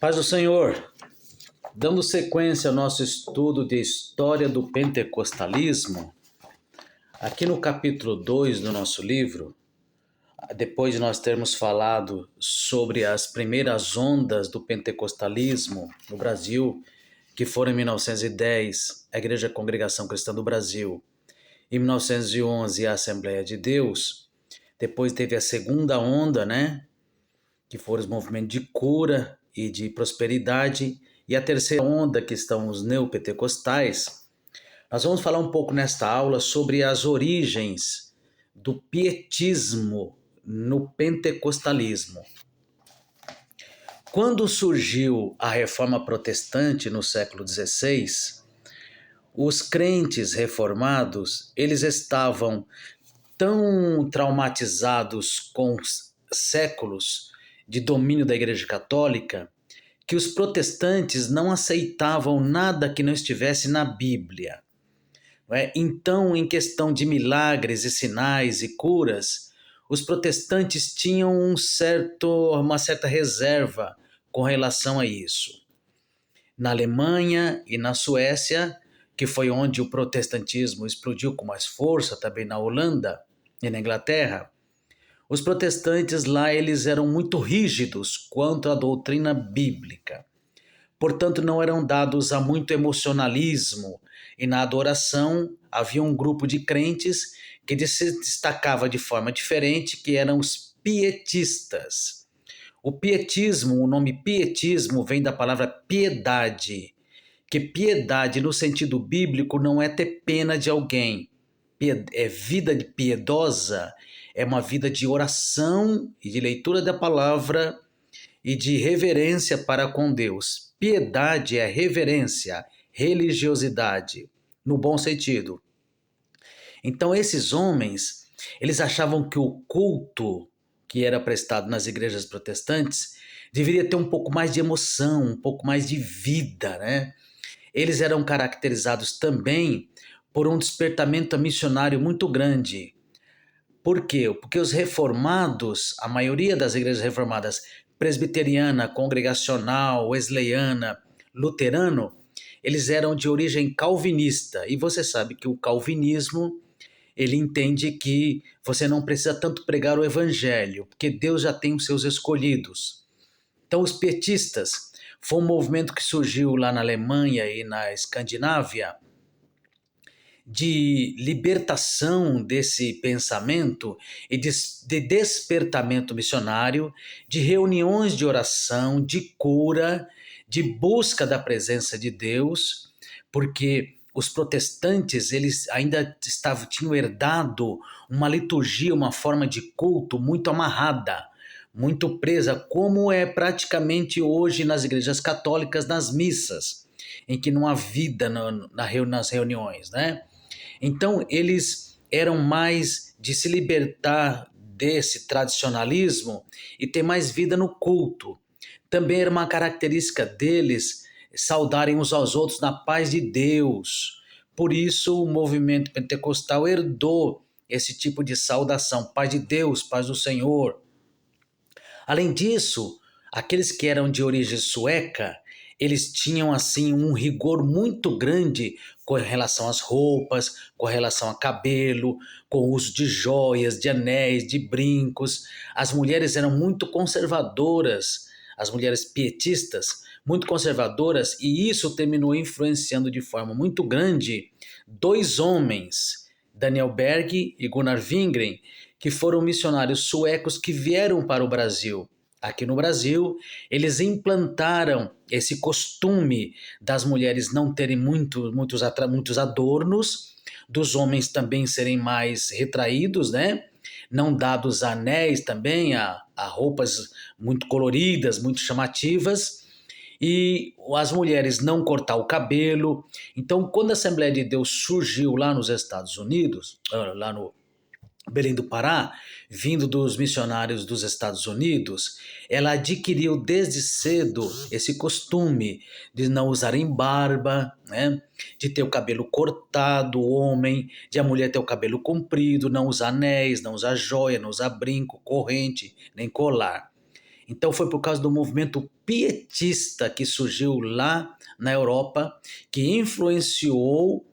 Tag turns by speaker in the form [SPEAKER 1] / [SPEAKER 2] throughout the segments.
[SPEAKER 1] Paz do Senhor, dando sequência ao nosso estudo de história do pentecostalismo, aqui no capítulo 2 do nosso livro, depois de nós termos falado sobre as primeiras ondas do pentecostalismo no Brasil, que foram em 1910 a Igreja Congregação Cristã do Brasil, em 1911 a Assembleia de Deus, depois teve a segunda onda, que foram os movimentos de cura e de prosperidade, e a terceira onda, que estão os neopentecostais. Nós vamos falar um pouco nesta aula sobre as origens do pietismo no pentecostalismo. Quando surgiu a Reforma Protestante no século XVI, os crentes reformados, eles estavam tão traumatizados com séculos de domínio da Igreja Católica que os protestantes não aceitavam nada que não estivesse na Bíblia. Então, em questão de milagres e sinais e curas, os protestantes tinham uma certa reserva com relação a isso. Na Alemanha e na Suécia, que foi onde o protestantismo explodiu com mais força, também na Holanda e na Inglaterra, os protestantes lá eles eram muito rígidos quanto à doutrina bíblica. Portanto, não eram dados a muito emocionalismo, e na adoração havia um grupo de crentes que se destacava de forma diferente, que eram os pietistas. O pietismo, o nome pietismo vem da palavra piedade, que piedade no sentido bíblico não é ter pena de alguém, é vida piedosa, é uma vida de oração e de leitura da palavra e de reverência para com Deus. Piedade é reverência, religiosidade, no bom sentido. Então esses homens, eles achavam que o culto que era prestado nas igrejas protestantes deveria ter um pouco mais de emoção, um pouco mais de vida, Eles eram caracterizados também por um despertamento missionário muito grande. Por quê? Porque os reformados, a maioria das igrejas reformadas, presbiteriana, congregacional, wesleyana, luterano, eles eram de origem calvinista. E você sabe que o calvinismo, ele entende que você não precisa tanto pregar o evangelho, porque Deus já tem os seus escolhidos. Então os pietistas foi um movimento que surgiu lá na Alemanha e na Escandinávia, de libertação desse pensamento e de despertamento missionário, de reuniões de oração, de cura, de busca da presença de Deus, porque os protestantes eles ainda tinham herdado uma liturgia, uma forma de culto muito amarrada, muito presa, como é praticamente hoje nas igrejas católicas, nas missas, em que não há vida nas reuniões, Então, eles eram mais de se libertar desse tradicionalismo e ter mais vida no culto. Também era uma característica deles saudarem uns aos outros na paz de Deus. Por isso, o movimento pentecostal herdou esse tipo de saudação, paz de Deus, paz do Senhor. Além disso, aqueles que eram de origem sueca, eles tinham assim um rigor muito grande com relação às roupas, com relação a cabelo, com o uso de joias, de anéis, de brincos. As mulheres eram muito conservadoras, as mulheres pietistas, muito conservadoras, e isso terminou influenciando de forma muito grande dois homens, Daniel Berg e Gunnar Wingren, que foram missionários suecos que vieram para o Brasil. Aqui no Brasil, eles implantaram esse costume das mulheres não terem muitos adornos, dos homens também serem mais retraídos, não dados a anéis também, a roupas muito coloridas, muito chamativas, e as mulheres não cortar o cabelo. Então, quando a Assembleia de Deus surgiu lá nos Estados Unidos, lá no Belém do Pará, vindo dos missionários dos Estados Unidos, ela adquiriu desde cedo esse costume de não usarem barba, de ter o cabelo cortado, o homem, de a mulher ter o cabelo comprido, não usar anéis, não usar joia, não usar brinco, corrente, nem colar. Então foi por causa do movimento pietista que surgiu lá na Europa, que influenciou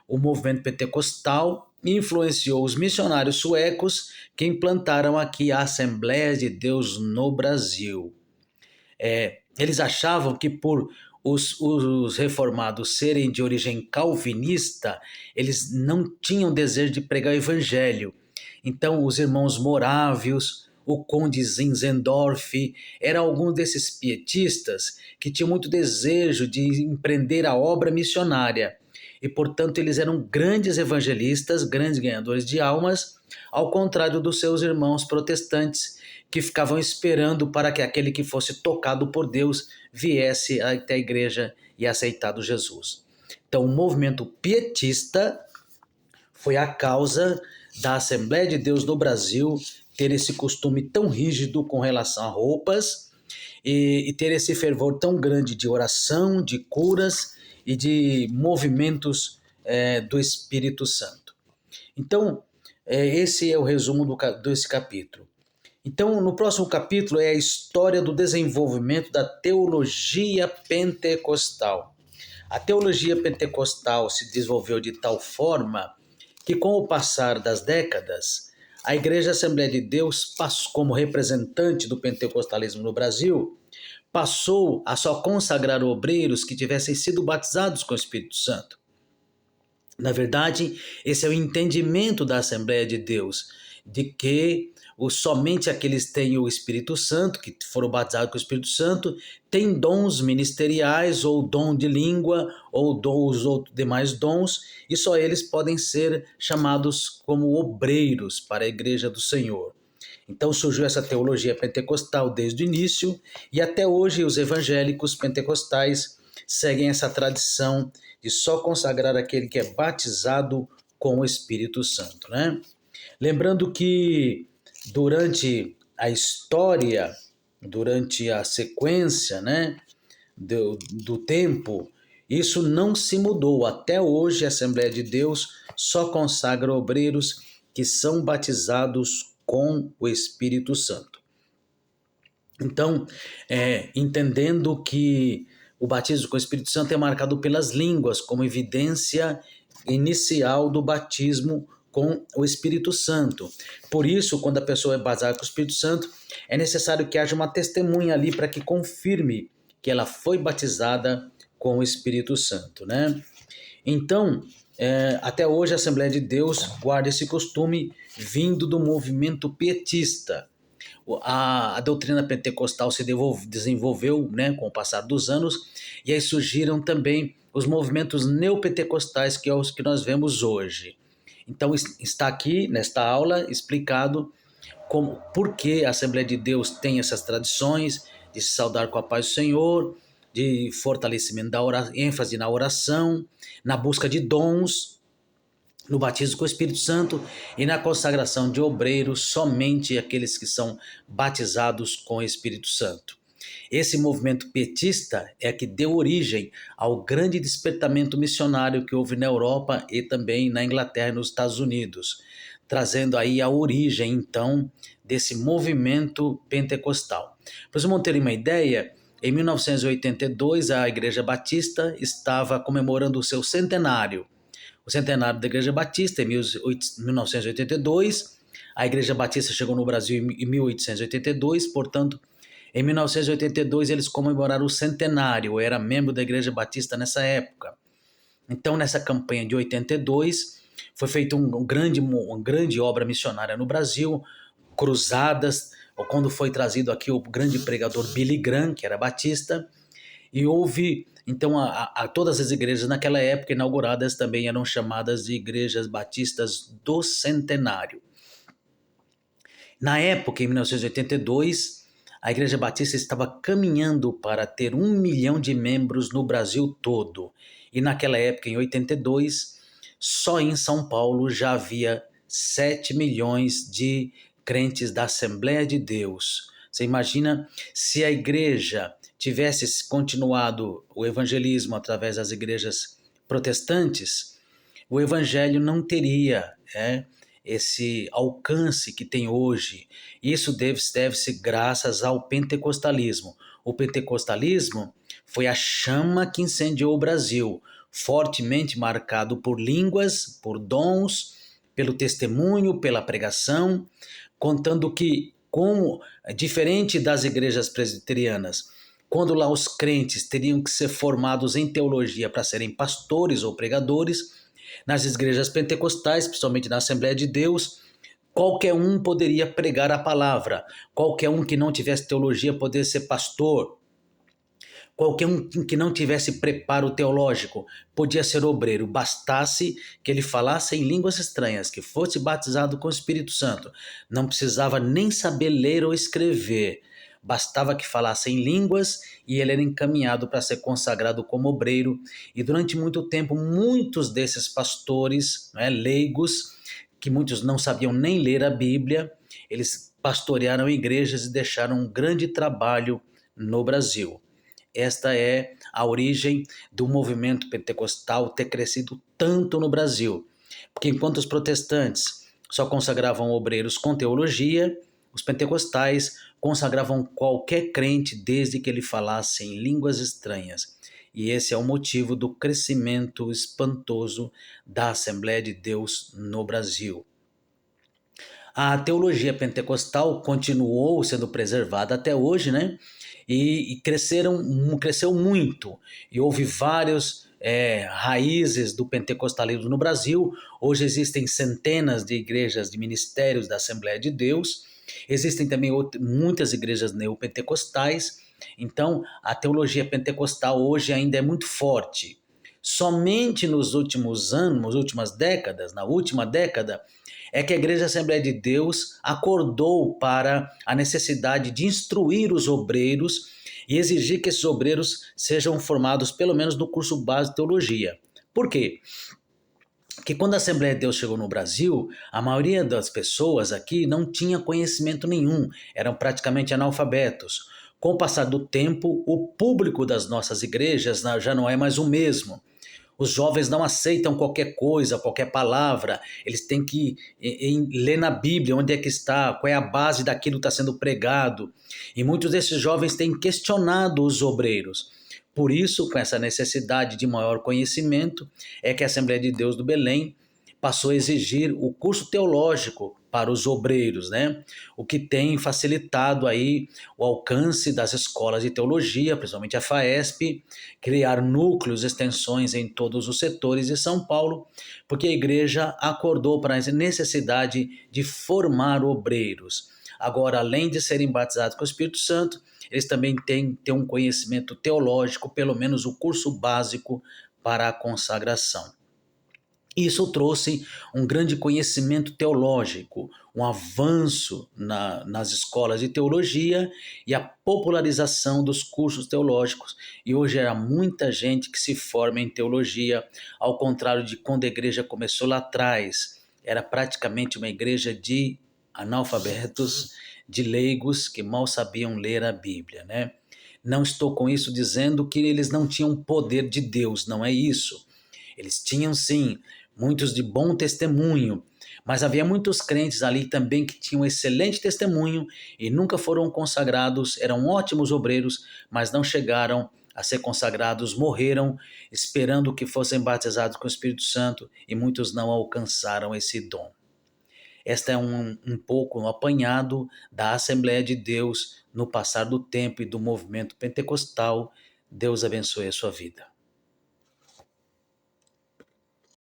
[SPEAKER 1] o movimento pentecostal, influenciou os missionários suecos que implantaram aqui a Assembleia de Deus no Brasil. Eles achavam que por os reformados serem de origem calvinista, eles não tinham desejo de pregar o evangelho. Então, os irmãos Morávios, o conde Zinzendorf, eram alguns desses pietistas que tinham muito desejo de empreender a obra missionária. E, portanto, eles eram grandes evangelistas, grandes ganhadores de almas, ao contrário dos seus irmãos protestantes, que ficavam esperando para que aquele que fosse tocado por Deus viesse até a igreja e aceitado Jesus. Então, o movimento pietista foi a causa da Assembleia de Deus no Brasil ter esse costume tão rígido com relação a roupas e ter esse fervor tão grande de oração, de curas e de movimentos do Espírito Santo. Então, esse é o resumo desse capítulo. Então, no próximo capítulo é a história do desenvolvimento da teologia pentecostal. A teologia pentecostal se desenvolveu de tal forma que, com o passar das décadas, a Igreja Assembleia de Deus, como representante do pentecostalismo no Brasil, passou a só consagrar obreiros que tivessem sido batizados com o Espírito Santo. Na verdade, esse é o entendimento da Assembleia de Deus, de que somente aqueles que têm o Espírito Santo, que foram batizados com o Espírito Santo, têm dons ministeriais, ou dom de língua, ou os outros demais dons, e só eles podem ser chamados como obreiros para a Igreja do Senhor. Então surgiu essa teologia pentecostal desde o início, e até hoje os evangélicos pentecostais seguem essa tradição de só consagrar aquele que é batizado com o Espírito Santo, né? Lembrando que durante a história, durante a sequência, né, do tempo, isso não se mudou. Até hoje a Assembleia de Deus só consagra obreiros que são batizados com o Espírito Santo. Então, entendendo que o batismo com o Espírito Santo é marcado pelas línguas como evidência inicial do batismo com o Espírito Santo. Por isso, quando a pessoa é batizada com o Espírito Santo, é necessário que haja uma testemunha ali para que confirme que ela foi batizada com o Espírito Santo, né? Então, até hoje a Assembleia de Deus guarda esse costume vindo do movimento pietista. A doutrina pentecostal se desenvolveu, né, com o passar dos anos, e aí surgiram também os movimentos neopentecostais, que é os que nós vemos hoje. Então está aqui nesta aula explicado por que a Assembleia de Deus tem essas tradições de se saudar com a paz do Senhor, de fortalecimento da oração, ênfase na oração, na busca de dons, no batismo com o Espírito Santo e na consagração de obreiros, somente aqueles que são batizados com o Espírito Santo. Esse movimento pietista é que deu origem ao grande despertamento missionário que houve na Europa e também na Inglaterra e nos Estados Unidos, trazendo aí a origem, então, desse movimento pentecostal. Para vocês terem uma ideia, em 1982 a Igreja Batista estava comemorando o seu centenário. O centenário da Igreja Batista, em 1982, a Igreja Batista chegou no Brasil em 1882, portanto, em 1982 eles comemoraram o centenário, eu era membro da Igreja Batista nessa época. Então, nessa campanha de 82, foi feita uma grande obra missionária no Brasil, cruzadas, quando foi trazido aqui o grande pregador Billy Graham, que era batista, e houve, então, todas as igrejas naquela época inauguradas também eram chamadas de igrejas batistas do centenário. Na época, em 1982, a Igreja Batista estava caminhando para ter 1 milhão de membros no Brasil todo. E naquela época, em 82, só em São Paulo já havia 7 milhões de crentes da Assembleia de Deus. Você imagina se a igreja tivesse continuado o evangelismo através das igrejas protestantes, o evangelho não teria esse alcance que tem hoje. Isso deve-se graças ao pentecostalismo. O pentecostalismo foi a chama que incendiou o Brasil, fortemente marcado por línguas, por dons, pelo testemunho, pela pregação, contando que, como diferente das igrejas presbiterianas, quando lá os crentes teriam que ser formados em teologia para serem pastores ou pregadores, nas igrejas pentecostais, principalmente na Assembleia de Deus, qualquer um poderia pregar a palavra, qualquer um que não tivesse teologia poderia ser pastor, qualquer um que não tivesse preparo teológico podia ser obreiro, bastasse que ele falasse em línguas estranhas, que fosse batizado com o Espírito Santo. Não precisava nem saber ler ou escrever, bastava que falasse em línguas e ele era encaminhado para ser consagrado como obreiro. E durante muito tempo, muitos desses pastores, né, leigos, que muitos não sabiam nem ler a Bíblia, eles pastorearam igrejas e deixaram um grande trabalho no Brasil. Esta é a origem do movimento pentecostal ter crescido tanto no Brasil. Porque enquanto os protestantes só consagravam obreiros com teologia, os pentecostais consagravam qualquer crente desde que ele falasse em línguas estranhas. E esse é o motivo do crescimento espantoso da Assembleia de Deus no Brasil. A teologia pentecostal continuou sendo preservada até hoje, né? E cresceu muito. E houve vários raízes do pentecostalismo no Brasil. Hoje existem centenas de igrejas, de ministérios da Assembleia de Deus. Existem também muitas igrejas neopentecostais. Então, a teologia pentecostal hoje ainda é muito forte. Somente nos últimos anos, nas últimas décadas, na última década, é que a Igreja Assembleia de Deus acordou para a necessidade de instruir os obreiros e exigir que esses obreiros sejam formados pelo menos no curso base de teologia. Por quê? Porque quando a Assembleia de Deus chegou no Brasil, a maioria das pessoas aqui não tinha conhecimento nenhum, eram praticamente analfabetos. Com o passar do tempo, o público das nossas igrejas já não é mais o mesmo. Os jovens não aceitam qualquer coisa, qualquer palavra. Eles têm que ler na Bíblia onde é que está, qual é a base daquilo que está sendo pregado. E muitos desses jovens têm questionado os obreiros. Por isso, com essa necessidade de maior conhecimento, é que a Assembleia de Deus do Belém passou a exigir o curso teológico para os obreiros, né? O que tem facilitado aí o alcance das escolas de teologia, principalmente a FAESP, criar núcleos, extensões em todos os setores de São Paulo, porque a igreja acordou para a necessidade de formar obreiros. Agora, além de serem batizados com o Espírito Santo, eles também têm que ter um conhecimento teológico, pelo menos o curso básico para a consagração. Isso trouxe um grande conhecimento teológico, um avanço nas escolas de teologia e a popularização dos cursos teológicos. E hoje há muita gente que se forma em teologia, ao contrário de quando a igreja começou lá atrás. Era praticamente uma igreja de analfabetos, de leigos que mal sabiam ler a Bíblia, né? Não estou com isso dizendo que eles não tinham poder de Deus, não é isso. Eles tinham sim muitos de bom testemunho, mas havia muitos crentes ali também que tinham excelente testemunho e nunca foram consagrados, eram ótimos obreiros, mas não chegaram a ser consagrados, morreram esperando que fossem batizados com o Espírito Santo e muitos não alcançaram esse dom. Esta é um pouco um apanhado da Assembleia de Deus no passar do tempo e do movimento pentecostal. Deus abençoe a sua vida.